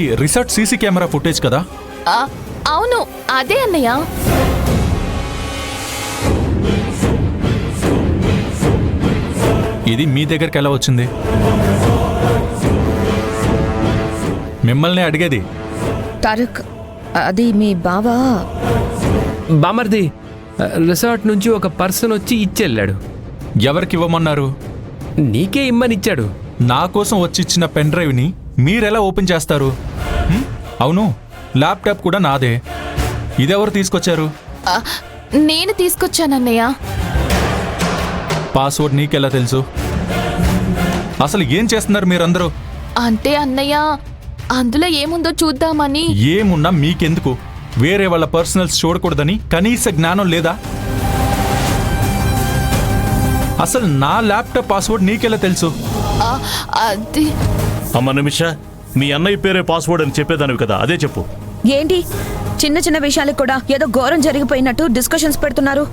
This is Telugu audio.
ఈ రిసార్ట్ సీసీ కెమెరా ఫుటేజ్ కదా? అవును అదే అన్నయ్య. ఇది మీ దగ్గరికి ఎలా వచ్చింది? మిమ్మల్ని అడిగేది. తారక్, అది మీ బావా. బామర్ది, రిసార్ట్ నుంచి ఒక పర్సన్ వచ్చి ఇచ్చెళ్ళాడు. ఎవరికి ఇవ్వమన్నారు? నీకే ఇమ్మనిచ్చాడు. నా కోసం వచ్చి ఇచ్చిన పెన్ డ్రైవ్ని మీరెలా ఓపెన్ చేస్తారు? అవును, ల్యాప్టాప్ కూడా నాదే. ఇదెవరు తీసుకొచ్చారు? నేను తీసుకొచ్చానన్నయ్య. పాస్వర్డ్ నీకెలా తెలుసు? అసలు ఏం చేస్తున్నారు మీరందరూ? అంటే అన్నయ్య, అందులో ఏముందో చూద్దామని. ఏమున్నా మీకెందుకు? వేరే వాళ్ళ పర్సనల్స్ చూడకూడదని కనీస జ్ఞానం లేదా? అసలు నా ల్యాప్టాప్ పాస్వర్డ్ నీకెలా తెలుసు? అది అమ్మ నిమిష, మీ అన్నయ్య పేరే పాస్వర్డ్ అని చెప్పేదానివి కదా, అదే చెప్పు. ఏంటి చిన్న చిన్న విషయాలకు కూడా ఏదో ఘోరం జరిగిపోయినట్టు డిస్కషన్స్ పెడుతున్నారు?